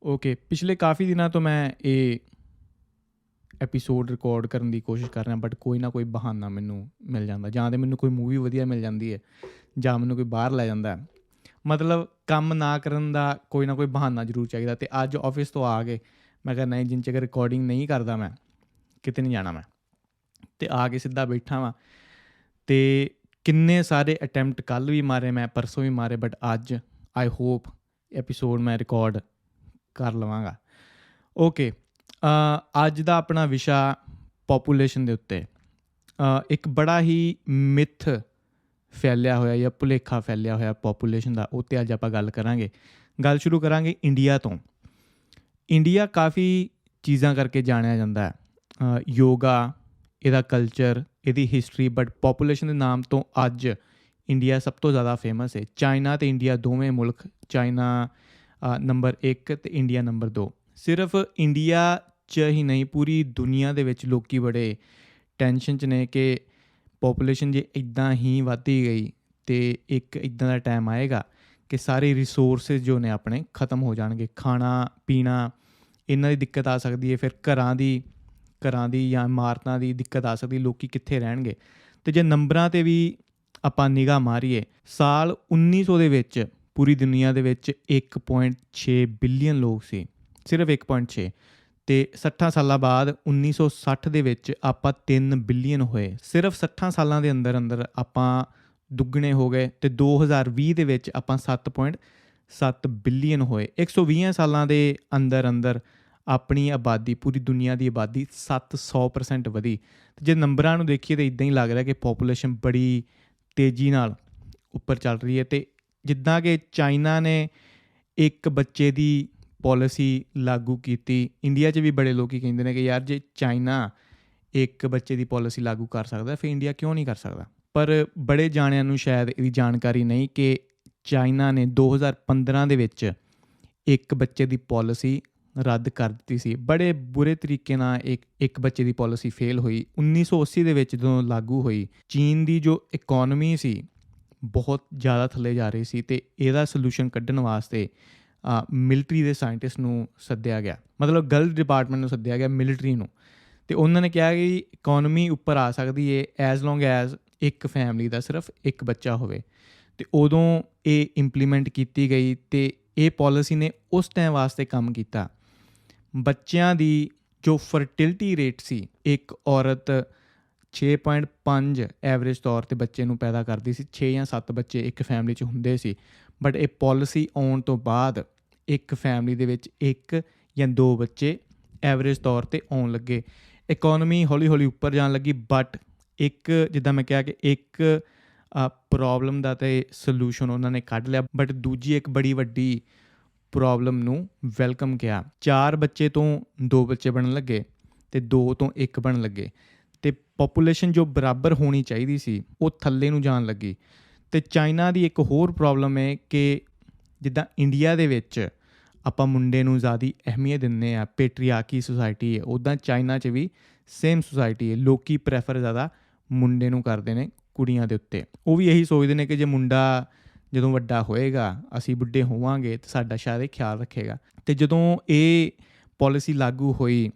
Okay, ਪਿਛਲੇ ਕਾਫੀ ਦਿਨਾਂ ਤੋਂ ਮੈਂ ਇਹ ਐਪੀਸੋਡ ਰਿਕਾਰਡ ਕਰਨ ਦੀ ਕੋਸ਼ਿਸ਼ ਕਰ ਰਿਹਾ, ਬਟ ਕੋਈ ਨਾ ਕੋਈ ਬਹਾਨਾ ਮੈਨੂੰ ਮਿਲ ਜਾਂਦਾ। ਜਾਂ ਤਾਂ ਮੈਨੂੰ ਕੋਈ ਮੂਵੀ ਵਧੀਆ ਮਿਲ ਜਾਂਦੀ ਹੈ, ਜਾਂ ਮੈਨੂੰ ਕੋਈ ਬਾਹਰ ਲੈ ਜਾਂਦਾ ਹੈ। ਮਤਲਬ ਕੰਮ ਨਾ ਕਰਨ ਦਾ ਕੋਈ ਨਾ ਕੋਈ ਬਹਾਨਾ ਜ਼ਰੂਰ ਚਾਹੀਦਾ। ਅਤੇ ਅੱਜ ਆਫਿਸ ਤੋਂ ਆ ਕੇ ਮੈਂ ਕਿਹਾ ਨਹੀਂ, ਜਿੰਨ ਚਿਰ ਰਿਕਾਰਡਿੰਗ ਨਹੀਂ ਕਰਦਾ ਮੈਂ ਕਿਤੇ ਨਹੀਂ ਜਾਣਾ। ਮੈਂ ਅਤੇ ਆ ਕੇ ਸਿੱਧਾ ਬੈਠਾ ਵਾਂ। ਅਤੇ ਕਿੰਨੇ ਸਾਰੇ ਅਟੈਂਪਟ ਕੱਲ੍ਹ ਵੀ ਮਾਰੇ ਮੈਂ, ਪਰਸੋਂ ਵੀ ਮਾਰੇ, ਬਟ ਅੱਜ ਆਈ ਹੋਪ ਐਪੀਸੋਡ ਮੈਂ ਰਿਕਾਰਡ ਕਰ ਲਵਾਂਗਾ। ਓਕੇ, ਅੱਜ ਦਾ ਆਪਣਾ ਵਿਸ਼ਾ ਪੋਪੂਲੇਸ਼ਨ ਦੇ ਉੱਤੇ। ਇੱਕ ਬੜਾ ਹੀ ਮਿਥ ਫੈਲਿਆ ਹੋਇਆ ਜਾਂ ਭੁਲੇਖਾ ਫੈਲਿਆ ਹੋਇਆ ਪੋਪੂਲੇਸ਼ਨ ਦਾ, ਉਹ 'ਤੇ ਅੱਜ ਆਪਾਂ ਗੱਲ ਕਰਾਂਗੇ। ਗੱਲ ਸ਼ੁਰੂ ਕਰਾਂਗੇ ਇੰਡੀਆ ਤੋਂ। ਇੰਡੀਆ ਕਾਫੀ ਚੀਜ਼ਾਂ ਕਰਕੇ ਜਾਣਿਆ ਜਾਂਦਾ ਹੈ, ਯੋਗਾ, ਇਹਦਾ ਕਲਚਰ, ਇਹਦੀ ਹਿਸਟਰੀ, ਬਟ ਪੋਪੂਲੇਸ਼ਨ ਦੇ ਨਾਮ ਤੋਂ ਅੱਜ ਇੰਡੀਆ ਸਭ ਤੋਂ ਜ਼ਿਆਦਾ ਫੇਮਸ ਹੈ। ਚਾਈਨਾ ਅਤੇ ਇੰਡੀਆ ਦੋਵੇਂ ਮੁਲਕ, ਚਾਈਨਾ ਨੰਬਰ 1 ਅਤੇ ਇੰਡੀਆ ਨੰਬਰ 2। ਸਿਰਫ ਇੰਡੀਆ 'ਚ ਹੀ ਨਹੀਂ, ਪੂਰੀ ਦੁਨੀਆ ਦੇ ਵਿੱਚ ਲੋਕ ਬੜੇ ਟੈਨਸ਼ਨ 'ਚ ਨੇ ਕਿ ਪੋਪੂਲੇਸ਼ਨ ਜੇ ਇੱਦਾਂ ਹੀ ਵੱਧਦੀ ਗਈ ਅਤੇ ਇੱਕ ਇੱਦਾਂ ਦਾ ਟਾਈਮ ਆਏਗਾ ਕਿ ਸਾਰੇ ਰਿਸੋਰਸਿਸ ਜੋ ਨੇ ਆਪਣੇ ਖ਼ਤਮ ਹੋ ਜਾਣਗੇ। ਖਾਣਾ ਪੀਣਾ ਇਹਨਾਂ ਦੀ ਦਿੱਕਤ ਆ ਸਕਦੀ ਹੈ, ਫਿਰ ਘਰਾਂ ਦੀ ਜਾਂ ਇਮਾਰਤਾਂ ਦੀ ਦਿੱਕਤ ਆ ਸਕਦੀ, ਲੋਕ ਕਿੱਥੇ ਰਹਿਣਗੇ। ਅਤੇ ਜੇ ਨੰਬਰਾਂ 'ਤੇ ਵੀ ਆਪਾਂ ਨਿਗਾਹ ਮਾਰੀਏ, ਸਾਲ 1900 ਦੇ ਵਿੱਚ ਪੂਰੀ ਦੁਨੀਆ ਦੇ ਵਿੱਚ 1.6 ਬਿਲੀਅਨ ਲੋਕ ਸੀ, ਸਿਰਫ 1.6। ਅਤੇ 60 ਸਾਲਾਂ ਬਾਅਦ 1960 ਦੇ ਵਿੱਚ ਆਪਾਂ 3 ਬਿਲੀਅਨ ਹੋਏ। ਸਿਰਫ 60 ਸਾਲਾਂ ਦੇ ਅੰਦਰ ਅੰਦਰ ਆਪਾਂ ਦੁੱਗਣੇ ਹੋ ਗਏ, ਅਤੇ 2020 ਦੇ ਵਿੱਚ ਆਪਾਂ 7.7 ਬਿਲੀਅਨ ਹੋਏ। 120 ਸਾਲਾਂ ਦੇ ਅੰਦਰ ਅੰਦਰ ਆਪਣੀ ਆਬਾਦੀ, ਪੂਰੀ ਦੁਨੀਆ ਦੀ ਆਬਾਦੀ 700% ਵਧੀ। ਅਤੇ ਜੇ ਨੰਬਰਾਂ ਨੂੰ ਦੇਖੀਏ ਤਾਂ ਇੱਦਾਂ ਹੀ ਲੱਗ ਰਿਹਾ ਕਿ ਪੋਪੂਲੇਸ਼ਨ ਬੜੀ ਤੇਜ਼ੀ ਨਾਲ ਉੱਪਰ ਚੱਲ ਰਹੀ ਹੈ। ਅਤੇ ਜਿੱਦਾਂ ਕਿ ਚਾਈਨਾ ਨੇ ਇੱਕ ਬੱਚੇ ਦੀ ਪੋਲਿਸੀ ਲਾਗੂ ਕੀਤੀ, ਇੰਡੀਆ 'ਚ ਵੀ ਬੜੇ ਲੋਕ ਕਹਿੰਦੇ ਨੇ ਕਿ ਯਾਰ ਜੇ ਚਾਈਨਾ ਇੱਕ ਬੱਚੇ ਦੀ ਪੋਲਿਸੀ ਲਾਗੂ ਕਰ ਸਕਦਾ, ਫਿਰ ਇੰਡੀਆ ਕਿਉਂ ਨਹੀਂ ਕਰ ਸਕਦਾ। ਪਰ ਬੜੇ ਜਾਣਿਆਂ ਨੂੰ ਸ਼ਾਇਦ ਇਹਦੀ ਜਾਣਕਾਰੀ ਨਹੀਂ ਕਿ ਚਾਈਨਾ ਨੇ 2015 ਦੇ ਵਿੱਚ ਇੱਕ ਬੱਚੇ ਦੀ ਪੋਲਿਸੀ ਰੱਦ ਕਰ ਦਿੱਤੀ ਸੀ। ਬੜੇ ਬੁਰੇ ਤਰੀਕੇ ਨਾਲ ਇੱਕ ਬੱਚੇ ਦੀ ਪੋਲਿਸੀ ਫੇਲ ਹੋਈ। 1980 ਦੇ ਵਿੱਚ ਜਦੋਂ ਲਾਗੂ ਹੋਈ, ਚੀਨ ਦੀ ਜੋ ਇਕੋਨਮੀ ਸੀ ਬਹੁਤ ਜ਼ਿਆਦਾ ਥੱਲੇ ਜਾ ਰਹੀ ਸੀ, ਅਤੇ ਇਹਦਾ ਸੋਲੂਸ਼ਨ ਕੱਢਣ ਵਾਸਤੇ ਮਿਲਟਰੀ ਦੇ ਸਾਇੰਟਿਸਟ ਨੂੰ ਸੱਦਿਆ ਗਿਆ, ਮਤਲਬ ਗਲਤ ਡਿਪਾਰਟਮੈਂਟ ਨੂੰ ਸੱਦਿਆ ਗਿਆ, ਮਿਲਟਰੀ ਨੂੰ। ਅਤੇ ਉਹਨਾਂ ਨੇ ਕਿਹਾ ਕਿ ਇਕੋਨਮੀ ਉੱਪਰ ਆ ਸਕਦੀ ਹੈ ਐਜ਼ ਲੌਂਗ ਐਜ਼ ਇੱਕ ਫੈਮਿਲੀ ਦਾ ਸਿਰਫ ਇੱਕ ਬੱਚਾ ਹੋਵੇ। ਅਤੇ ਉਦੋਂ ਇਹ ਇੰਪਲੀਮੈਂਟ ਕੀਤੀ ਗਈ, ਅਤੇ ਇਹ ਪੋਲਿਸੀ ਨੇ ਉਸ ਟਾਈਮ ਵਾਸਤੇ ਕੰਮ ਕੀਤਾ। ਬੱਚਿਆਂ ਦੀ ਜੋ ਫਰਟੀਲਿਟੀ ਰੇਟ ਸੀ, ਇੱਕ ਔਰਤ 6.5 ਐਵਰੇਜ ਤੌਰ 'ਤੇ ਬੱਚੇ ਨੂੰ ਪੈਦਾ ਕਰਦੀ ਸੀ, 6 ਜਾਂ 7 ਬੱਚੇ ਇੱਕ ਫੈਮਿਲੀ 'ਚ ਹੁੰਦੇ ਸੀ। ਬਟ ਇਹ ਪੋਲਿਸੀ ਆਉਣ ਤੋਂ ਬਾਅਦ ਇੱਕ ਫੈਮਿਲੀ ਦੇ ਵਿੱਚ 1 ਜਾਂ 2 ਬੱਚੇ ਐਵਰੇਜ ਤੌਰ 'ਤੇ ਆਉਣ ਲੱਗੇ। ਇਕੋਨਮੀ ਹੌਲੀ ਹੌਲੀ ਉੱਪਰ ਜਾਣ ਲੱਗੀ, ਬਟ ਇੱਕ ਜਿੱਦਾਂ ਮੈਂ ਕਿਹਾ ਕਿ ਇੱਕ ਪ੍ਰੋਬਲਮ ਦਾ ਤਾਂ ਸੋਲੂਸ਼ਨ ਉਹਨਾਂ ਨੇ ਕੱਢ ਲਿਆ, ਬਟ ਦੂਜੀ ਇੱਕ ਬੜੀ ਵੱਡੀ ਪ੍ਰੋਬਲਮ ਨੂੰ ਵੈਲਕਮ ਕਿਹਾ। 4 ਬੱਚੇ ਤੋਂ 2 ਬੱਚੇ ਬਣਨ ਲੱਗੇ, ਅਤੇ 2 ਤੋਂ 1 ਬਣਨ ਲੱਗੇ, ਅਤੇ ਪੋਪੂਲੇਸ਼ਨ ਜੋ ਬਰਾਬਰ ਹੋਣੀ ਚਾਹੀਦੀ ਸੀ ਉਹ ਥੱਲੇ ਨੂੰ ਜਾਣ ਲੱਗੀ। ਅਤੇ ਚਾਈਨਾ ਦੀ ਇੱਕ ਹੋਰ ਪ੍ਰੋਬਲਮ ਹੈ ਕਿ ਜਿੱਦਾਂ ਇੰਡੀਆ ਦੇ ਵਿੱਚ ਆਪਾਂ ਮੁੰਡੇ ਨੂੰ ਜ਼ਿਆਦਾ ਅਹਿਮੀਅਤ ਦਿੰਦੇ ਹਾਂ, ਪੈਟਰੀਆਰਕੀ ਸੁਸਾਇਟੀ ਹੈ, ਉੱਦਾਂ ਚਾਈਨਾ 'ਚ ਵੀ ਸੇਮ ਸੁਸਾਇਟੀ ਹੈ। ਲੋਕ ਪ੍ਰੈਫਰ ਜ਼ਿਆਦਾ ਮੁੰਡੇ ਨੂੰ ਕਰਦੇ ਨੇ ਕੁੜੀਆਂ ਦੇ ਉੱਤੇ। ਉਹ ਵੀ ਇਹੀ ਸੋਚਦੇ ਨੇ ਕਿ ਜੇ ਮੁੰਡਾ ਜਦੋਂ ਵੱਡਾ ਹੋਏਗਾ, ਅਸੀਂ ਬੁੱਢੇ ਹੋਵਾਂਗੇ ਤਾਂ ਸਾਡਾ ਸ਼ਾਇਦ ਇਹ ਖਿਆਲ ਰੱਖੇਗਾ। ਅਤੇ ਜਦੋਂ ਇਹ ਪੋਲਿਸੀ ਲਾਗੂ ਹੋਈ,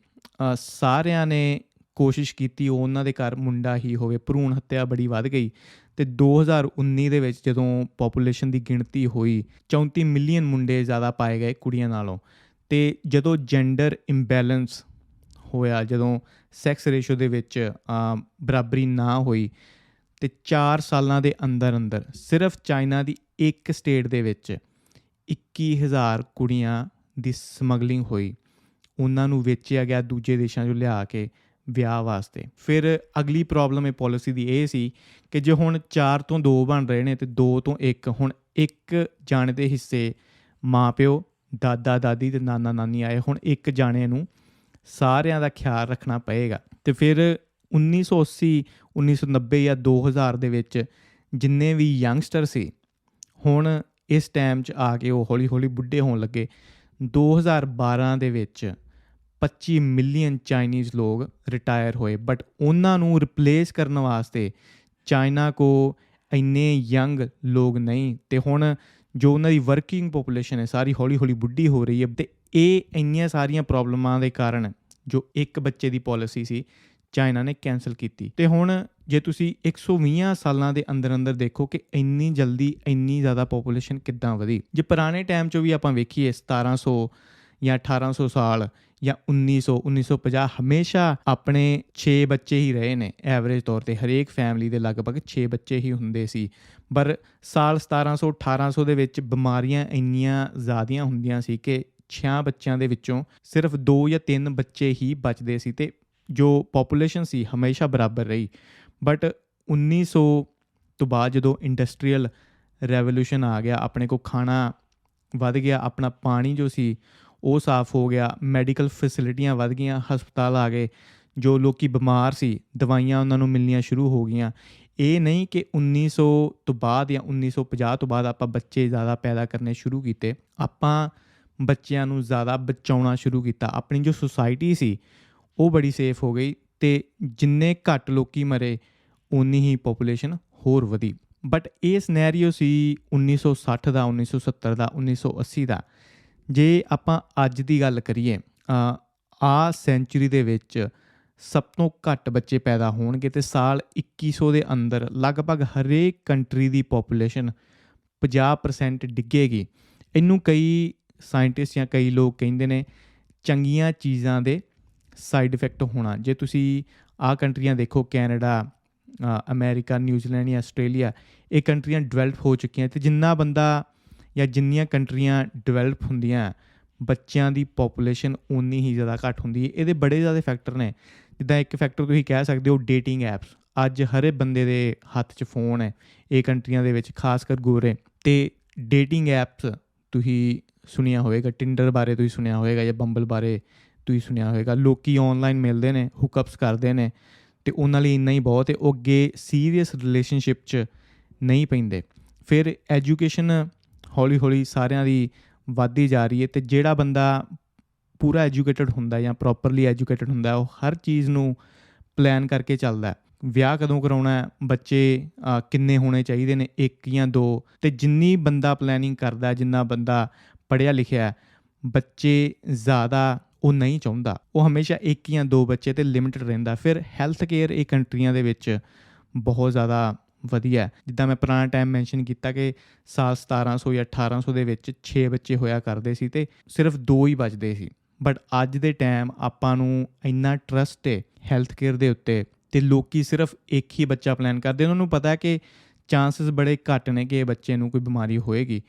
ਸਾਰਿਆਂ ਨੇ ਕੋਸ਼ਿਸ਼ ਕੀਤੀ ਉਹਨਾਂ ਦੇ ਘਰ ਮੁੰਡਾ ਹੀ ਹੋਵੇ। ਭਰੂਣ ਹੱਤਿਆ ਬੜੀ ਵੱਧ ਗਈ, ਅਤੇ 2019 ਦੇ ਵਿੱਚ ਜਦੋਂ ਪੋਪੂਲੇਸ਼ਨ ਦੀ ਗਿਣਤੀ ਹੋਈ, 34 ਮਿਲੀਅਨ ਮੁੰਡੇ ਜ਼ਿਆਦਾ ਪਾਏ ਗਏ ਕੁੜੀਆਂ ਨਾਲੋਂ। ਅਤੇ ਜਦੋਂ ਜੈਂਡਰ ਇੰਬੈਲੈਂਸ ਹੋਇਆ, ਜਦੋਂ ਸੈਕਸ ਰੇਸ਼ੋ ਦੇ ਵਿੱਚ ਬਰਾਬਰੀ ਨਾ ਹੋਈ, ਅਤੇ 4 ਸਾਲਾਂ ਦੇ ਅੰਦਰ ਅੰਦਰ ਸਿਰਫ ਚਾਈਨਾ ਦੀ ਇੱਕ ਸਟੇਟ ਦੇ ਵਿੱਚ 21,000 ਕੁੜੀਆਂ ਦੀ ਸਮਗਲਿੰਗ ਹੋਈ। ਉਹਨਾਂ ਨੂੰ ਵੇਚਿਆ ਗਿਆ ਦੂਜੇ ਦੇਸ਼ਾਂ 'ਚੋਂ ਲਿਆ ਕੇ ਵਿਆਹ ਵਾਸਤੇ। ਫਿਰ ਅਗਲੀ ਪ੍ਰੋਬਲਮ ਇਹ ਪੋਲਿਸੀ ਦੀ ਇਹ ਸੀ ਕਿ ਜੇ ਹੁਣ 4 ਤੋਂ 2 ਬਣ ਰਹੇ ਨੇ, ਅਤੇ 2 ਤੋਂ 1, ਹੁਣ ਇੱਕ ਜਾਣੇ ਦੇ ਹਿੱਸੇ ਮਾਂ ਪਿਓ, ਦਾਦਾ ਦਾਦੀ ਅਤੇ ਨਾਨਾ ਨਾਨੀ ਆਏ, ਹੁਣ ਇੱਕ ਜਾਣੇ ਨੂੰ ਸਾਰਿਆਂ ਦਾ ਖਿਆਲ ਰੱਖਣਾ ਪਏਗਾ। ਅਤੇ ਫਿਰ 1980, 1990 ਜਾਂ 2000 ਦੇ ਵਿੱਚ ਜਿੰਨੇ ਵੀ ਯੰਗਸਟਰ ਸੀ, ਹੁਣ ਇਸ ਟਾਈਮ 'ਚ ਆ ਕੇ ਉਹ ਹੌਲੀ ਹੌਲੀ ਬੁੱਢੇ ਹੋਣ ਲੱਗੇ। 2012 ਦੇ ਵਿੱਚ 25 ਮਿਲੀਅਨ ਚਾਈਨੀਜ਼ ਲੋਕ ਰਿਟਾਇਰ ਹੋਏ, ਬਟ ਉਹਨਾਂ ਨੂੰ ਰਿਪਲੇਸ ਕਰਨ ਵਾਸਤੇ ਚਾਈਨਾ ਕੋਲ ਇੰਨੇ ਯੰਗ ਲੋਕ ਨਹੀਂ। ਅਤੇ ਹੁਣ ਜੋ ਉਹਨਾਂ ਦੀ ਵਰਕਿੰਗ ਪੋਪੂਲੇਸ਼ਨ ਹੈ ਸਾਰੀ ਹੌਲੀ ਹੌਲੀ ਬੁੱਢੀ ਹੋ ਰਹੀ ਹੈ, ਅਤੇ ਇਹ ਇੰਨੀਆਂ ਸਾਰੀਆਂ ਪ੍ਰੋਬਲਮਾਂ ਦੇ ਕਾਰਨ ਜੋ ਇੱਕ ਬੱਚੇ ਦੀ ਪਾਲਿਸੀ ਸੀ ਚਾਈਨਾ ਨੇ ਕੈਂਸਲ ਕੀਤੀ। ਤੇ ਹੁਣ ਜੇ ਤੁਸੀਂ 120 ਸਾਲਾਂ ਦੇ ਅੰਦਰ ਅੰਦਰ ਦੇਖੋ ਕਿ ਇੰਨੀ ਜਲਦੀ ਇੰਨੀ ਜ਼ਿਆਦਾ ਪੋਪੂਲੇਸ਼ਨ ਕਿੱਦਾਂ ਵਧੀ। ਜੇ ਪੁਰਾਣੇ ਟਾਈਮ 'ਚੋਂ ਵੀ ਆਪਾਂ ਵੇਖੀਏ 1700 ਜਾਂ 1800 ਸਾਲ ਜਾਂ 1900 1950 ਹਮੇਸ਼ਾ ਆਪਣੇ 6 ਬੱਚੇ ਹੀ ਰਹੇ ਨੇ ਐਵਰੇਜ ਤੌਰ 'ਤੇ। ਹਰੇਕ ਫੈਮਿਲੀ ਦੇ ਲਗਭਗ 6 ਬੱਚੇ ਹੀ ਹੁੰਦੇ ਸੀ। ਪਰ ਸਾਲ 1700 1800 ਦੇ ਵਿੱਚ ਬਿਮਾਰੀਆਂ ਇੰਨੀਆਂ ਜ਼ਿਆਦੀਆਂ ਹੁੰਦੀਆਂ ਸੀ ਕਿ 6 ਬੱਚਿਆਂ ਦੇ ਵਿੱਚੋਂ ਸਿਰਫ 2 ਜਾਂ 3 ਬੱਚੇ ਹੀ ਬਚਦੇ ਸੀ ਅਤੇ ਜੋ ਪੋਪੂਲੇਸ਼ਨ ਸੀ ਹਮੇਸ਼ਾ ਬਰਾਬਰ ਰਹੀ। ਬਟ 1900 ਤੋਂ ਬਾਅਦ ਜਦੋਂ ਇੰਡਸਟਰੀਅਲ ਰੈਵੋਲਿਊਸ਼ਨ ਆ ਗਿਆ, ਆਪਣੇ ਕੋਲ ਖਾਣਾ ਵੱਧ ਗਿਆ, ਆਪਣਾ ਪਾਣੀ ਜੋ ਸੀ ਉਹ ਸਾਫ਼ ਹੋ ਗਿਆ, ਮੈਡੀਕਲ ਫੈਸਿਲਿਟੀਆਂ ਵੱਧ ਗਈਆਂ, ਹਸਪਤਾਲ ਆ ਗਏ, ਜੋ ਲੋਕ ਬਿਮਾਰ ਸੀ ਦਵਾਈਆਂ ਉਹਨਾਂ ਨੂੰ ਮਿਲਣੀਆਂ ਸ਼ੁਰੂ ਹੋ ਗਈਆਂ। ਇਹ ਨਹੀਂ ਕਿ 1900 ਤੋਂ ਬਾਅਦ ਜਾਂ 1950 ਤੋਂ ਬਾਅਦ ਆਪਾਂ ਬੱਚੇ ਜ਼ਿਆਦਾ ਪੈਦਾ ਕਰਨੇ ਸ਼ੁਰੂ ਕੀਤੇ, ਆਪਾਂ ਬੱਚਿਆਂ ਨੂੰ ਜ਼ਿਆਦਾ ਬਚਾਉਣਾ ਸ਼ੁਰੂ ਕੀਤਾ। ਆਪਣੀ ਜੋ ਸੁਸਾਇਟੀ ਸੀ ਉਹ ਬੜੀ ਸੇਫ ਹੋ ਗਈ ਅਤੇ ਜਿੰਨੇ ਘੱਟ ਲੋਕ ਮਰੇ ਓਨੀ ਹੀ ਪੋਪੂਲੇਸ਼ਨ ਹੋਰ ਵਧੀ। ਬਟ ਇਹ ਸਿਨੈਰੀਓ ਸੀ 1960 ਦਾ, 1970 ਦਾ, 1980 ਦਾ। ਜੇ ਆਪਾਂ ਅੱਜ ਦੀ ਗੱਲ ਕਰੀਏ, ਸੈਂਚੁਰੀ ਦੇ ਵਿੱਚ ਸਭ ਤੋਂ ਘੱਟ ਬੱਚੇ ਪੈਦਾ ਹੋਣਗੇ ਅਤੇ ਸਾਲ 2100 ਦੇ ਅੰਦਰ ਲਗਭਗ ਹਰੇਕ ਕੰਟਰੀ ਦੀ ਪੋਪੂਲੇਸ਼ਨ 50% ਡਿੱਗੇਗੀ। ਇਹਨੂੰ ਕਈ ਸਾਇੰਟਿਸਟ ਜਾਂ ਕਈ ਲੋਕ ਕਹਿੰਦੇ ਨੇ ਚੰਗੀਆਂ ਚੀਜ਼ਾਂ ਦੇ ਸਾਈਡ ਇਫੈਕਟ ਹੋਣਾ। ਜੇ ਤੁਸੀਂ ਕੰਟਰੀਆਂ ਦੇਖੋ, ਕੈਨੇਡਾ, ਅਮੈਰੀਕਾ, ਨਿਊਜ਼ੀਲੈਂਡ ਜਾਂ ਆਸਟ੍ਰੇਲੀਆ, ਇਹ ਕੰਟਰੀਆਂ ਡਿਵੈਲਪ ਹੋ ਚੁੱਕੀਆਂ ਅਤੇ ਜਿੰਨਾ ਬੰਦਾ ਜਾਂ ਜਿੰਨੀਆਂ ਕੰਟਰੀਆਂ ਡਿਵੈਲਪ ਹੁੰਦੀਆਂ ਬੱਚਿਆਂ ਦੀ ਪੋਪੂਲੇਸ਼ਨ ਓਨੀ ਹੀ ਜ਼ਿਆਦਾ ਘੱਟ ਹੁੰਦੀ ਹੈ। ਇਹਦੇ ਬੜੇ ਜ਼ਿਆਦਾ ਫੈਕਟਰ ਨੇ। ਜਿੱਦਾਂ ਇੱਕ ਫੈਕਟਰ ਤੁਸੀਂ ਕਹਿ ਸਕਦੇ ਹੋ ਡੇਟਿੰਗ ਐਪਸ। ਅੱਜ ਹਰ ਬੰਦੇ ਦੇ ਹੱਥ 'ਚ ਫੋਨ ਹੈ ਇਹ ਕੰਟਰੀਆਂ ਦੇ ਵਿੱਚ, ਖਾਸ ਕਰ ਗੋਰੇ। ਅਤੇ ਡੇਟਿੰਗ ਐਪਸ ਤੁਸੀਂ ਸੁਣਿਆ ਹੋਵੇਗਾ, ਟਿੰਡਰ ਬਾਰੇ ਤੁਸੀਂ ਸੁਣਿਆ ਹੋਵੇਗਾ ਜਾਂ ਬੰਬਲ ਬਾਰੇ ਤੁਸੀਂ ਸੁਣਿਆ ਹੋਵੇਗਾ। ਲੋਕ ਔਨਲਾਈਨ ਮਿਲਦੇ ਨੇ, ਹੁੱਕਅਪਸ ਕਰਦੇ ਨੇ ਅਤੇ ਉਹਨਾਂ ਲਈ ਇੰਨਾ ਹੀ ਬਹੁਤ ਹੈ, ਉਹ ਅੱਗੇ ਸੀਰੀਅਸ ਰਿਲੇਸ਼ਨਸ਼ਿਪ 'ਚ ਨਹੀਂ ਪੈਂਦੇ। ਫਿਰ ਐਜੂਕੇਸ਼ਨ ਹੌਲੀ ਹੌਲੀ ਸਾਰਿਆਂ ਦੀ ਵੱਧਦੀ ਜਾ ਰਹੀ ਹੈ ਅਤੇ ਜਿਹੜਾ ਬੰਦਾ ਪੂਰਾ ਐਜੂਕੇਟਡ ਹੁੰਦਾ ਜਾਂ ਪ੍ਰੋਪਰਲੀ ਐਜੂਕੇਟਡ ਹੁੰਦਾ ਉਹ ਹਰ ਚੀਜ਼ ਨੂੰ ਪਲਾਨ ਕਰਕੇ ਚੱਲਦਾ। ਵਿਆਹ ਕਦੋਂ ਕਰਾਉਣਾ, ਬੱਚੇ ਕਿੰਨੇ ਹੋਣੇ ਚਾਹੀਦੇ ਨੇ, 1 ਜਾਂ 2। ਅਤੇ ਜਿੰਨੀ ਬੰਦਾ ਪਲੈਨਿੰਗ ਕਰਦਾ, ਜਿੰਨਾ ਬੰਦਾ ਪੜ੍ਹਿਆ ਲਿਖਿਆ, ਬੱਚੇ ਜ਼ਿਆਦਾ ਉਹ ਨਹੀਂ ਚਾਹੁੰਦਾ। ਉਹ ਹਮੇਸ਼ਾ 1 ਜਾਂ 2 ਬੱਚੇ 'ਤੇ ਲਿਮਿਟਡ ਰਹਿੰਦਾ। ਫਿਰ ਹੈਲਥ ਕੇਅਰ ਇਹ ਕੰਟਰੀਆਂ ਦੇ ਵਿੱਚ ਬਹੁਤ ਜ਼ਿਆਦਾ ਵਧੀਆ। ਜਿੱਦਾਂ ਮੈਂ ਪੁਰਾਣਾ ਟਾਈਮ ਮੈਂਸ਼ਨ ਕੀਤਾ ਕਿ ਸਾਲ 1700 ਜਾਂ 1800 ਦੇ ਵਿੱਚ 6 ਬੱਚੇ ਹੋਇਆ ਕਰਦੇ ਸੀ ਅਤੇ ਸਿਰਫ 2 ਹੀ ਬਚਦੇ ਸੀ। ਬਟ ਅੱਜ ਦੇ ਟਾਈਮ ਆਪਾਂ ਨੂੰ ਇੰਨਾ ਟਰਸਟ ਹੈ ਹੈਲਥ ਕੇਅਰ ਦੇ ਉੱਤੇ ਅਤੇ ਲੋਕ ਸਿਰਫ 1 ਹੀ ਬੱਚਾ ਪਲਾਨ ਕਰਦੇ। ਉਹਨਾਂ ਨੂੰ ਪਤਾ ਕਿ ਚਾਂਸਿਸ ਬੜੇ ਘੱਟ ਨੇ ਕਿ ਇਹ ਬੱਚੇ ਨੂੰ ਕੋਈ ਬਿਮਾਰੀ ਹੋਏਗੀ,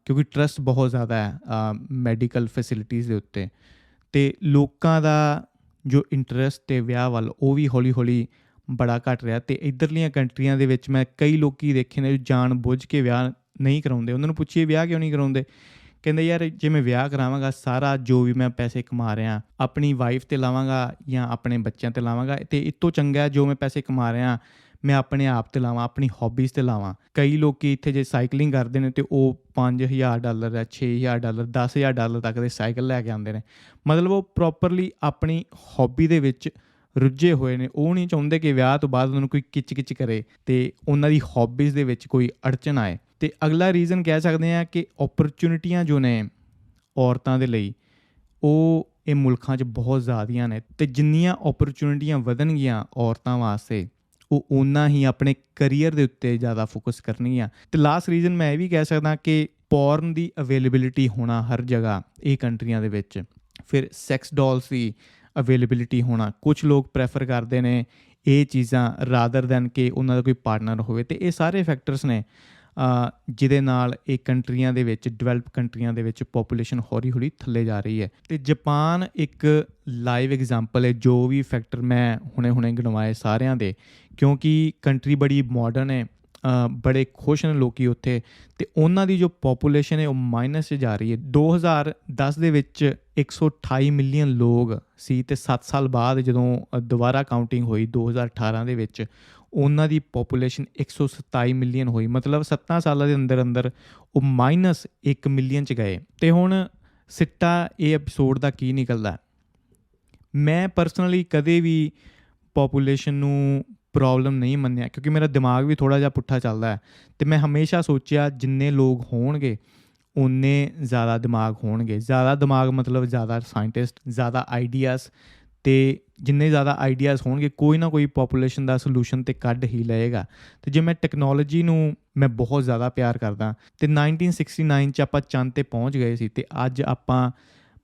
ਕਿਉਂਕਿ ਟਰਸਟ ਬਹੁਤ ਜ਼ਿਆਦਾ ਹੈ ਮੈਡੀਕਲ ਫੈਸਿਲਿਟੀਜ਼ ਦੇ ਉੱਤੇ। ਅਤੇ ਲੋਕਾਂ ਦਾ ਜੋ ਇੰਟਰਸਟ ਹੈ ਵਿਆਹ ਵੱਲ ਉਹ ਵੀ ਹੌਲੀ ਹੌਲੀ ਬੜਾ ਘੱਟ ਰਿਹਾ। ਅਤੇ ਇੱਧਰਲੀਆਂ ਕੰਟਰੀਆਂ ਦੇ ਵਿੱਚ ਮੈਂ ਕਈ ਲੋਕ ਦੇਖੇ ਨੇ ਜਾਣ ਬੁੱਝ ਕੇ ਵਿਆਹ ਨਹੀਂ ਕਰਾਉਂਦੇ। ਉਹਨਾਂ ਨੂੰ ਪੁੱਛੀਏ ਵਿਆਹ ਕਿਉਂ ਨਹੀਂ ਕਰਾਉਂਦੇ, ਕਹਿੰਦੇ ਯਾਰ ਜੇ ਮੈਂ ਵਿਆਹ ਕਰਾਵਾਂਗਾ ਸਾਰਾ ਜੋ ਵੀ ਮੈਂ ਪੈਸੇ ਕਮਾ ਰਿਹਾ ਆਪਣੀ ਵਾਈਫ 'ਤੇ ਲਾਵਾਂਗਾ ਜਾਂ ਆਪਣੇ ਬੱਚਿਆਂ 'ਤੇ ਲਾਵਾਂਗਾ, ਅਤੇ ਇਹ ਤੋਂ ਚੰਗਾ ਜੋ ਮੈਂ ਪੈਸੇ ਕਮਾ ਰਿਹਾ ਮੈਂ ਆਪਣੇ ਆਪ 'ਤੇ ਲਾਵਾਂ, ਆਪਣੀ ਹੌਬੀਜ਼ 'ਤੇ ਲਾਵਾਂ। ਕਈ ਲੋਕ ਇੱਥੇ ਜੇ ਸਾਈਕਲਿੰਗ ਕਰਦੇ ਨੇ ਅਤੇ ਉਹ $5000 ਹੈ, $6000, $10000 ਤੱਕ ਦੇ ਸਾਈਕਲ ਲੈ ਕੇ ਆਉਂਦੇ ਨੇ। ਮਤਲਬ ਉਹ ਪ੍ਰੋਪਰਲੀ ਆਪਣੀ ਹੌਬੀ ਦੇ ਵਿੱਚ ਰੁੱਝੇ ਹੋਏ ਨੇ। ਉਹ ਨਹੀਂ ਚਾਹੁੰਦੇ ਕਿ ਵਿਆਹ ਤੋਂ ਬਾਅਦ ਉਹਨਾਂ ਨੂੰ ਕੋਈ ਕਿਚ ਕਿਚ ਕਰੇ ਅਤੇ ਉਹਨਾਂ ਦੀ ਹੌਬੀਜ਼ ਦੇ ਵਿੱਚ ਕੋਈ ਅੜਚਨ ਆਏ। ਅਤੇ ਅਗਲਾ ਰੀਜ਼ਨ ਕਹਿ ਸਕਦੇ ਹਾਂ ਕਿ ਓਪਰਚੁਨਿਟੀਆਂ ਜੋ ਨੇ ਔਰਤਾਂ ਦੇ ਲਈ ਉਹ ਇਹ ਮੁਲਕਾਂ 'ਚ ਬਹੁਤ ਜ਼ਿਆਦੀਆਂ ਨੇ ਅਤੇ ਜਿੰਨੀਆਂ ਓਪਰਚੁਨਿਟੀਆਂ ਵਧਣਗੀਆਂ ਔਰਤਾਂ ਵਾਸਤੇ ਉਹ ਓਨਾ ਹੀ ਆਪਣੇ ਕਰੀਅਰ ਦੇ ਉੱਤੇ ਜ਼ਿਆਦਾ ਫੋਕਸ ਕਰਨਗੀਆਂ। ਅਤੇ ਲਾਸਟ ਰੀਜ਼ਨ ਮੈਂ ਇਹ ਵੀ ਕਹਿ ਸਕਦਾ ਕਿ ਪੋਰਨ ਦੀ ਅਵੇਲੇਬਿਲਿਟੀ ਹੋਣਾ ਹਰ ਜਗ੍ਹਾ ਇਹ ਕੰਟਰੀਆਂ ਦੇ ਵਿੱਚ। ਫਿਰ ਸੈਕਸ ਡੋਲਸ ਦੀ ਅਵੇਲੇਬਿਲਿਟੀ ਹੋਣਾ। ਕੁਛ ਲੋਕ ਪ੍ਰੈਫਰ ਕਰਦੇ ਨੇ ਇਹ ਚੀਜ਼ਾਂ ਰਾਦਰ ਦੈਨ ਕਿ ਉਹਨਾਂ ਦਾ ਕੋਈ ਪਾਰਟਨਰ ਹੋਵੇ। ਅਤੇ ਇਹ ਸਾਰੇ ਫੈਕਟਰਸ ਨੇ ਜਿਹਦੇ ਨਾਲ ਇਹ ਕੰਟਰੀਆਂ ਦੇ ਵਿੱਚ, ਡਿਵੈਲਪ ਕੰਟਰੀਆਂ ਦੇ ਵਿੱਚ ਪੋਪੂਲੇਸ਼ਨ ਹੌਲੀ ਹੌਲੀ ਥੱਲੇ ਜਾ ਰਹੀ ਹੈ। ਅਤੇ ਜਪਾਨ ਇੱਕ ਲਾਈਵ ਐਗਜ਼ਾਮਪਲ ਹੈ। ਜੋ ਵੀ ਫੈਕਟਰ ਮੈਂ ਹੁਣੇ ਗਿਣਵਾਏ ਸਾਰਿਆਂ ਦੇ, ਕਿਉਂਕਿ ਕੰਟਰੀ ਬੜੀ ਮਾਡਰਨ ਹੈ, ਬੜੇ ਖੁਸ਼ ਨੇ ਲੋਕ ਉੱਥੇ ਅਤੇ ਉਹਨਾਂ ਦੀ ਜੋ ਪੋਪੂਲੇਸ਼ਨ ਹੈ ਉਹ ਮਾਈਨਸ 'ਚ ਜਾ ਰਹੀ ਹੈ। 2010 ਦੇ ਵਿੱਚ 128 ਮਿਲੀਅਨ ਲੋਕ ਸੀ ਅਤੇ 7 ਸਾਲ ਬਾਅਦ ਜਦੋਂ ਦੁਬਾਰਾ ਕਾਊਂਟਿੰਗ ਹੋਈ 2018 ਦੇ ਵਿੱਚ ਉਹਨਾਂ ਦੀ ਪੋਪੂਲੇਸ਼ਨ 127 ਮਿਲੀਅਨ ਹੋਈ। ਮਤਲਬ 7 ਸਾਲਾਂ ਦੇ ਅੰਦਰ ਅੰਦਰ ਉਹ -1 ਮਿਲੀਅਨ 'ਚ ਗਏ। ਅਤੇ ਹੁਣ ਸਿੱਟਾ ਇਹ ਐਪੀਸੋਡ ਦਾ ਕੀ ਨਿਕਲਦਾ, ਮੈਂ ਪਰਸਨਲੀ ਕਦੇ ਵੀ ਪੋਪੂਲੇਸ਼ਨ ਨੂੰ ਪ੍ਰੋਬਲਮ ਨਹੀਂ ਮੰਨਿਆ, ਕਿਉਂਕਿ ਮੇਰਾ ਦਿਮਾਗ ਵੀ ਥੋੜ੍ਹਾ ਜਿਹਾ ਪੁੱਠਾ ਚੱਲਦਾ ਹੈ ਅਤੇ ਮੈਂ ਹਮੇਸ਼ਾ ਸੋਚਿਆ ਜਿੰਨੇ ਲੋਕ ਹੋਣਗੇ ਉਨੇ ਜ਼ਿਆਦਾ ਦਿਮਾਗ ਹੋਣਗੇ। ਜ਼ਿਆਦਾ ਦਿਮਾਗ ਮਤਲਬ ਜ਼ਿਆਦਾ ਸਾਇੰਟਿਸਟ, ਜ਼ਿਆਦਾ ਆਈਡੀਆਜ਼, ਅਤੇ ਜਿੰਨੇ ਜ਼ਿਆਦਾ ਆਈਡੀਆਜ਼ ਹੋਣਗੇ ਕੋਈ ਨਾ ਕੋਈ ਪਾਪੂਲੇਸ਼ਨ ਦਾ ਸੋਲੂਸ਼ਨ ਤਾਂ ਕੱਢ ਹੀ ਲਏਗਾ। ਅਤੇ ਜੇ ਮੈਂ ਟੈਕਨੋਲੋਜੀ ਨੂੰ ਮੈਂ ਬਹੁਤ ਜ਼ਿਆਦਾ ਪਿਆਰ ਕਰਦਾ, ਅਤੇ 1969 'ਚ ਆਪਾਂ ਚੰਦ 'ਤੇ ਪਹੁੰਚ ਗਏ ਸੀ, ਅਤੇ ਅੱਜ ਆਪਾਂ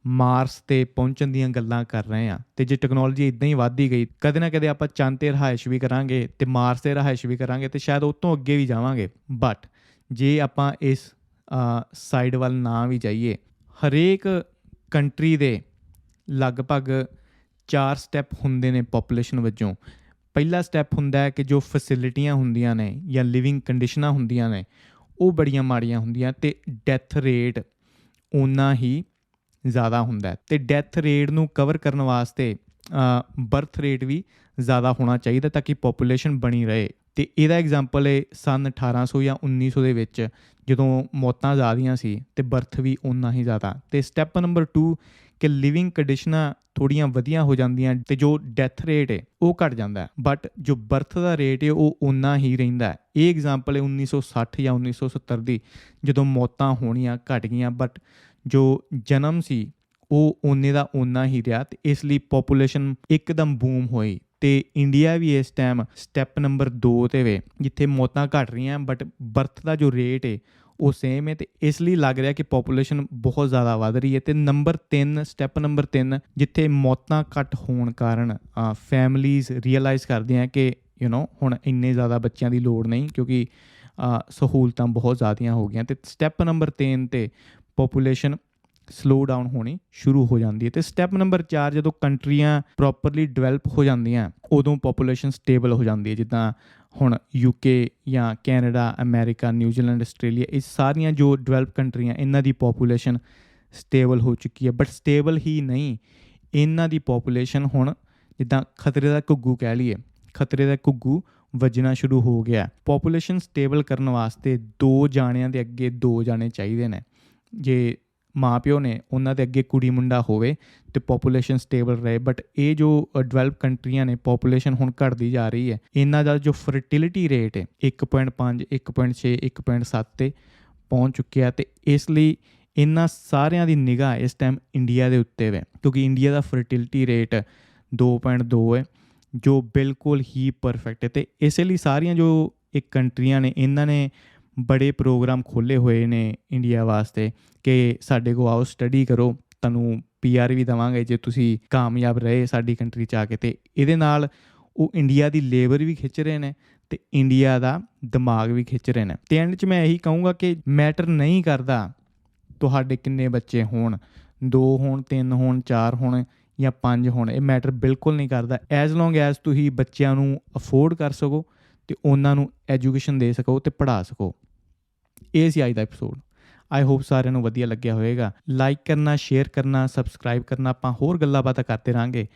ਮਾਰਸ 'ਤੇ ਪਹੁੰਚਣ ਦੀਆਂ ਗੱਲਾਂ ਕਰ ਰਹੇ ਹਾਂ। ਅਤੇ ਜੇ ਟੈਕਨੋਲੋਜੀ ਇੱਦਾਂ ਹੀ ਵੱਧਦੀ ਗਈ, ਕਦੇ ਨਾ ਕਦੇ ਆਪਾਂ ਚੰਦ 'ਤੇ ਰਿਹਾਇਸ਼ ਵੀ ਕਰਾਂਗੇ ਅਤੇ ਮਾਰਸ 'ਤੇ ਰਿਹਾਇਸ਼ ਵੀ ਕਰਾਂਗੇ, ਅਤੇ ਸ਼ਾਇਦ ਉਹ ਤੋਂ ਅੱਗੇ ਵੀ ਜਾਵਾਂਗੇ। ਬਟ ਜੇ ਆਪਾਂ ਇਸ ਸਾਈਡ ਵੱਲ ਨਾ ਵੀ ਜਾਈਏ, ਹਰੇਕ ਕੰਟਰੀ ਦੇ ਲਗਭਗ 4 ਸਟੈਪ ਹੁੰਦੇ ਨੇ ਪਾਪੂਲੇਸ਼ਨ ਵਜੋਂ। ਪਹਿਲਾ ਸਟੈਪ ਹੁੰਦਾ ਹੈ ਕਿ ਜੋ ਫੈਸਿਲਿਟੀਆਂ ਹੁੰਦੀਆਂ ਨੇ ਜਾਂ ਲਿਵਿੰਗ ਕੰਡੀਸ਼ਨਾਂ ਹੁੰਦੀਆਂ ਨੇ ਉਹ ਬੜੀਆਂ ਮਾੜੀਆਂ ਹੁੰਦੀਆਂ, ਅਤੇ ਡੈਥ ਰੇਟ ਓਨਾ ਹੀ ਜ਼ਿਆਦਾ ਹੁੰਦਾ। ਅਤੇ ਡੈਥ ਰੇਟ ਨੂੰ ਕਵਰ ਕਰਨ ਵਾਸਤੇ ਬਰਥ ਰੇਟ ਵੀ ਜ਼ਿਆਦਾ ਹੋਣਾ ਚਾਹੀਦਾ ਤਾਂ ਕਿ ਪਾਪੂਲੇਸ਼ਨ ਬਣੀ ਰਹੇ। ਅਤੇ ਇਹਦਾ ਐਗਜ਼ਾਮਪਲ ਹੈ ਸੰਨ 1800 ਜਾਂ 1900 ਦੇ ਵਿੱਚ, ਜਦੋਂ ਮੌਤਾਂ ਜ਼ਿਆਦੀਆਂ ਸੀ ਅਤੇ ਬਰਥ ਵੀ ਓਨਾ ਹੀ ਜ਼ਿਆਦਾ। ਅਤੇ ਸਟੈਪ ਨੰਬਰ 2 ਕਿ ਲਿਵਿੰਗ ਕੰਡੀਸ਼ਨਾਂ ਥੋੜ੍ਹੀਆਂ ਵਧੀਆ ਹੋ ਜਾਂਦੀਆਂ ਅਤੇ ਜੋ ਡੈਥ ਰੇਟ ਹੈ ਉਹ ਘੱਟ ਜਾਂਦਾ, ਬਟ ਜੋ ਬਰਥ ਦਾ ਰੇਟ ਹੈ ਉਹ ਓਨਾ ਹੀ ਰਹਿੰਦਾ। ਇਹ ਐਗਜ਼ਾਮਪਲ ਹੈ 1960 ਜਾਂ 1970 ਦੀ, ਜਦੋਂ ਮੌਤਾਂ ਹੋਣੀਆਂ ਘੱਟ ਗਈਆਂ ਬਟ ਜੋ ਜਨਮ ਸੀ ਉਹ ਓਨੇ ਦਾ ਓਨਾ ਹੀ ਰਿਹਾ, ਅਤੇ ਇਸ ਲਈ ਪਾਪੂਲੇਸ਼ਨ ਇੱਕਦਮ ਬੂਮ ਹੋਈ। ਅਤੇ ਇੰਡੀਆ ਵੀ ਇਸ ਟਾਈਮ ਸਟੈਪ ਨੰਬਰ 2 'ਤੇ ਵੇ, ਜਿੱਥੇ ਮੌਤਾਂ ਘੱਟ ਰਹੀਆਂ ਬਟ ਬਰਥ ਦਾ ਜੋ ਰੇਟ ਹੈ ਉਹ ਸੇਮ ਹੈ, ਅਤੇ ਇਸ ਲਈ ਲੱਗ ਰਿਹਾ ਕਿ ਪਾਪੂਲੇਸ਼ਨ ਬਹੁਤ ਜ਼ਿਆਦਾ ਵੱਧ ਰਹੀ ਹੈ। ਅਤੇ ਸਟੈਪ ਨੰਬਰ 3 ਜਿੱਥੇ ਮੌਤਾਂ ਘੱਟ ਹੋਣ ਕਾਰਨ ਫੈਮਲੀਜ਼ ਰੀਅਲਾਈਜ਼ ਕਰਦੀਆਂ ਕਿ ਹੁਣ ਇੰਨੇ ਜ਼ਿਆਦਾ ਬੱਚਿਆਂ ਦੀ ਲੋੜ ਨਹੀਂ, ਕਿਉਂਕਿ ਸਹੂਲਤਾਂ ਬਹੁਤ ਜ਼ਿਆਦੀਆਂ ਹੋ ਗਈਆਂ। ਅਤੇ ਸਟੈਪ ਨੰਬਰ 3 'ਤੇ ਪਾਪੂਲੇਸ਼ਨ ਸਲੋ ਡਾਊਨ ਹੋਣੀ ਸ਼ੁਰੂ ਹੋ ਜਾਂਦੀ ਹੈ। ਅਤੇ ਸਟੈਪ ਨੰਬਰ 4 ਜਦੋਂ ਕੰਟਰੀਆਂ ਪ੍ਰੋਪਰਲੀ ਡਿਵੈਲਪ ਹੋ ਜਾਂਦੀਆਂ ਉਦੋਂ ਪਾਪੂਲੇਸ਼ਨ ਸਟੇਬਲ ਹੋ ਜਾਂਦੀ ਹੈ। ਜਿੱਦਾਂ ਹੁਣ UK ਜਾਂ ਕੈਨੇਡਾ, ਅਮੈਰੀਕਾ, ਨਿਊਜ਼ੀਲੈਂਡ, ਆਸਟ੍ਰੇਲੀਆ, ਇਹ ਸਾਰੀਆਂ ਜੋ ਡਿਵੈਲਪ ਕੰਟਰੀਆਂ ਇਹਨਾਂ ਦੀ ਪਾਪੂਲੇਸ਼ਨ ਸਟੇਬਲ ਹੋ ਚੁੱਕੀ ਹੈ। ਬਟ ਸਟੇਬਲ ਹੀ ਨਹੀਂ, ਇਹਨਾਂ ਦੀ ਪਾਪੂਲੇਸ਼ਨ ਹੁਣ ਜਿੱਦਾਂ ਖਤਰੇ ਦਾ ਘੁੱਗੂ ਕਹਿ ਲਈਏ, ਖਤਰੇ ਦਾ ਘੁੱਗੂ ਵੱਜਣਾ ਸ਼ੁਰੂ ਹੋ ਗਿਆ। ਪਾਪੂਲੇਸ਼ਨ ਸਟੇਬਲ ਕਰਨ ਵਾਸਤੇ 2 ਜਾਣਿਆਂ ਦੇ ਅੱਗੇ 2 ਜਾਣੇ ਚਾਹੀਦੇ ਨੇ। ਜੇ ਮਾਂ ਪਿਓ ਨੇ ਉਹਨਾਂ ਦੇ ਅੱਗੇ ਕੁੜੀ ਮੁੰਡਾ ਹੋਵੇ ਅਤੇ ਪਾਪੂਲੇਸ਼ਨ ਸਟੇਬਲ ਰਹੇ। ਬਟ ਇਹ ਜੋ ਡਿਵੈਲਪ ਕੰਟਰੀਆਂ ਨੇ ਪਾਪੂਲੇਸ਼ਨ ਹੁਣ ਘਟਦੀ ਜਾ ਰਹੀ ਹੈ, ਇਹਨਾਂ ਦਾ ਜੋ ਫਰਟੀਲਿਟੀ ਰੇਟ ਹੈ 1.5, 1.6, 1.7 'ਤੇ ਪਹੁੰਚ ਚੁੱਕਿਆ। ਅਤੇ ਇਸ ਲਈ ਇਹਨਾਂ ਸਾਰਿਆਂ ਦੀ ਨਿਗਾਹ ਇਸ ਟਾਈਮ ਇੰਡੀਆ ਦੇ ਉੱਤੇ ਵੇ, ਕਿਉਂਕਿ ਇੰਡੀਆ ਦਾ ਫਰਟੀਲਿਟੀ ਰੇਟ 2.2 ਹੈ, ਜੋ ਬਿਲਕੁਲ ਹੀ ਪਰਫੈਕਟ ਹੈ। ਅਤੇ ਇਸੇ ਲਈ ਸਾਰੀਆਂ ਜੋ ਇਹ ਕੰਟਰੀਆਂ ਨੇ ਇਹਨਾਂ ਨੇ ਬੜੇ ਪ੍ਰੋਗਰਾਮ ਖੋਲ੍ਹੇ ਹੋਏ ਨੇ ਇੰਡੀਆ ਵਾਸਤੇ ਕਿ ਸਾਡੇ ਕੋਲ ਆਓ, ਸਟੱਡੀ ਕਰੋ, ਤੁਹਾਨੂੰ PR ਵੀ ਦੇਵਾਂਗੇ ਜੇ ਤੁਸੀਂ ਕਾਮਯਾਬ ਰਹੇ ਸਾਡੀ ਕੰਟਰੀ 'ਚ ਆ ਕੇ। ਅਤੇ ਇਹਦੇ ਨਾਲ ਉਹ ਇੰਡੀਆ ਦੀ ਲੇਬਰ ਵੀ ਖਿੱਚ ਰਹੇ ਨੇ ਅਤੇ ਇੰਡੀਆ ਦਾ ਦਿਮਾਗ ਵੀ ਖਿੱਚ ਰਹੇ ਨੇ। ਅਤੇ ਐਂਡ 'ਚ ਮੈਂ ਇਹੀ ਕਹੂੰਗਾ ਕਿ ਮੈਟਰ ਨਹੀਂ ਕਰਦਾ ਤੁਹਾਡੇ ਕਿੰਨੇ ਬੱਚੇ ਹੋਣ, 2 ਹੋਣ, 3 ਹੋਣ, 4 ਹੋਣ ਜਾਂ 5 ਹੋਣ, ਇਹ ਮੈਟਰ ਬਿਲਕੁਲ ਨਹੀਂ ਕਰਦਾ। ਐਜ਼ ਲੌਂਗ ਐਜ਼ ਤੁਸੀਂ ਬੱਚਿਆਂ ਨੂੰ ਅਫੋਰਡ ਕਰ ਸਕੋ ਅਤੇ ਉਹਨਾਂ ਨੂੰ ਐਜੂਕੇਸ਼ਨ ਦੇ ਸਕੋ ਅਤੇ ਪੜ੍ਹਾ ਸਕੋ। ਇਹ ਸੀ ਅੱਜ ਦਾ ਐਪੀਸੋਡ। ਆਈ ਹੋਪ ਸਾਰਿਆਂ ਨੂੰ ਵਧੀਆ ਲੱਗਿਆ ਹੋਵੇਗਾ। ਲਾਈਕ ਕਰਨਾ, ਸ਼ੇਅਰ ਕਰਨਾ, ਸਬਸਕ੍ਰਾਈਬ ਕਰਨਾ। ਆਪਾਂ ਹੋਰ ਗੱਲਾਂ ਬਾਤਾਂ ਕਰਦੇ ਰਹਾਂਗੇ।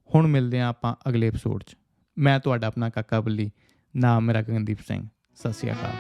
ਹੁਣ ਮਿਲਦੇ ਹਾਂ ਆਪਾਂ ਅਗਲੇ ਐਪੀਸੋਡ 'ਚ। ਮੈਂ ਤੁਹਾਡਾ ਆਪਣਾ ਕਾਕਾ ਬੱਲੀ, ਨਾਮ ਮੇਰਾ ਗਗਨਦੀਪ ਸਿੰਘ। ਸਤਿ ਸ਼੍ਰੀ ਅਕਾਲ।